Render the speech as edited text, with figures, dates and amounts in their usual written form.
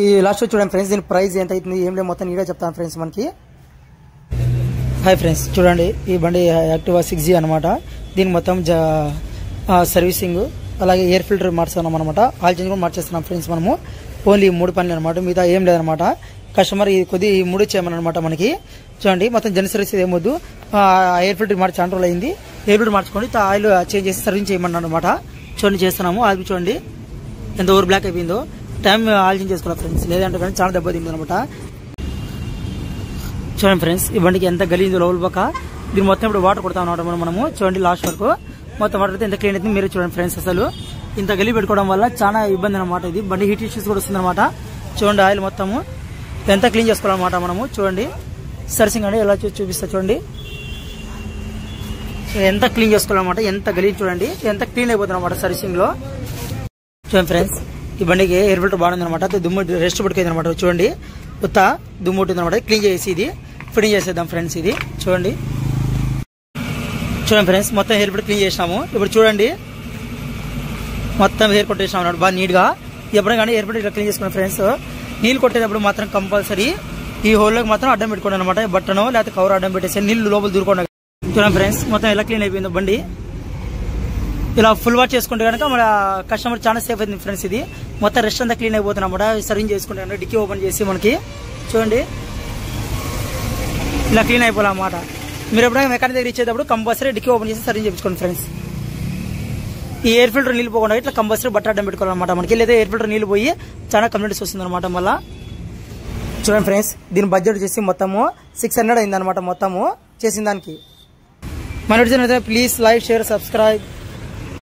ఈ లాస్ట్ చూడండి ఫ్రెండ్స్, దీని ప్రైస్ ఎంత అవుతుంది ఏం లేదు మొత్తం నీట్గా చెప్తాను ఫ్రెండ్స్ మనకి. హాయ్ ఫ్రెండ్స్, చూడండి ఈ బండి యాక్టివా 6G అనమాట. దీనికి మొత్తం సర్వీసింగ్ అలాగే ఎయిర్ ఫిల్టర్ మార్చుతున్నాం అనమాట. ఆయిల్ చేంజ్ కూడా మార్చేస్తున్నాం ఫ్రెండ్స్ మనము. ఓన్లీ 3 పనులు అనమాట, మిగతా ఏం లేదనమాట. కస్టమర్ కొద్ది 3 చేయమని అనమాట మనకి. చూడండి మొత్తం జన సర్వీస్ ఏమొద్దు, ఎయిర్ ఫిల్టర్ మార్చి కంట్రోల్ అయింది. ఎయిర్ ఫిల్టర్ మార్చుకోండి, ఆయిల్ చేంజ్ చేసి సర్వీస్ చేయమన్నాను అనమాట. చూడండి చేస్తున్నాము. ఆయిల్ చూడండి ఎంత ఓవర్ బ్లాక్ అయిపోయిందో. టైం ఆయిల్ చేంజ్ చేసుకోవాలి ఫ్రెండ్స్, లేదంటే కానీ చాలా దెబ్బతింది అనమాట. చూడండి ఫ్రెండ్స్ ఈ బండికి ఎంత గలీందో లోపల పక్క. దీన్ని మొత్తం ఇప్పుడు వాటర్ కొడతాం అనమాట మనము. చూడండి లాస్ట్ వరకు మొత్తం వాటర్ అయితే ఎంత క్లీన్ అయితే మీరే చూడండి ఫ్రెండ్స్. అసలు ఇంత గలీ పెట్టుకోవడం వల్ల చాలా ఇబ్బంది అనమాట. ఇది బండి హీట్ ఇష్యూస్ కూడా వస్తుంది అనమాట. చూడండి ఆయిల్ మొత్తము ఎంత క్లీన్ చేసుకోవాలన్నమాట మనము. చూడండి సర్వీసింగ్ అండి ఎలా చూపిస్తా చూడండి, ఎంత క్లీన్ చేసుకోవాలన్నమాట. ఎంత గలీజ్ చూడండి, ఎంత క్లీన్ అయిపోతుంది అనమాట సర్వీసింగ్ లో. చూడండి ఫ్రెండ్స్ ఈ బండికి ఎయిర్ ఫిల్టర్ బాగుంది అనమాట. దుమ్ము రెస్ట్ పడుకుంది అనమాట. చూడండి కొత్త దుమ్ము ఉంటుంది అనమాట. క్లీన్ చేసి ఇది ఫిట్టింగ్ చేసేద్దాం ఫ్రెండ్స్. ఇది చూడండి ఫ్రెండ్స్ మొత్తం హెయిర్ ఫిల్టర్ క్లీన్ చేసినాము. ఇప్పుడు చూడండి మొత్తం హెయిర్ కొట్టేసినాం అన్నమాట బాగా నీట్ గా. ఎప్పుడైనా కానీ ఎయిర్ ఫిల్టర్ ఇట్లా క్లీన్ చేసుకున్నాం ఫ్రెండ్స్. నీళ్ళు కొట్టేటప్పుడు మాత్రం కంపల్సరీ ఈ హోల్లోకి మాత్రం అడ్డం పెట్టుకోండి అనమాట. బట్టనో లేకపోతే కవర్ అడ్డం పెట్టేసి నీళ్ళు లోపల దూరుకోండి. చూడండి ఫ్రెండ్స్ మొత్తం ఎలా క్లీన్ అయిపోయిందో బండి. ఇలా ఫుల్ వాష్ చేసుకుంటే కనుక మన కస్టమర్ చాలా సేఫ్ అవుతుంది ఫ్రెండ్స్. ఇది మొత్తం రెస్ట్ అంతా క్లీన్ అయిపోతుంది అనమాట. సర్వింగ్ చేసుకుంటే కనుక డిక్కీ ఓపెన్ చేసి మనకి చూడండి ఇలా క్లీన్ అయిపోవాలన్నమాట. మీరు ఎప్పుడైనా మెకానిక్ దగ్గర ఇచ్చేటప్పుడు కంపల్సరీ డిక్కీ ఓపెన్ చేసి సర్వింగ్ చేయించుకోండి ఫ్రెండ్స్. ఈ ఎయిర్ ఫిల్టర్ నీళ్ళు పోకుండా ఇట్లా కంపల్సరీ బట్ట అడ్డం పెట్టుకోవాలన్నమాట మనకి. లేదా ఎయిర్ ఫిల్టర్ నీళ్ళు పోయి చాలా కంప్లైంట్స్ వస్తుంది అనమాట మళ్ళా. చూడండి ఫ్రెండ్స్ దీని బడ్జెట్ వచ్చేసి మొత్తము 600 అయిందనమాట మొత్తము చేసిన దానికి. మన ప్లీజ్ లైక్ షేర్ సబ్స్క్రైబ్.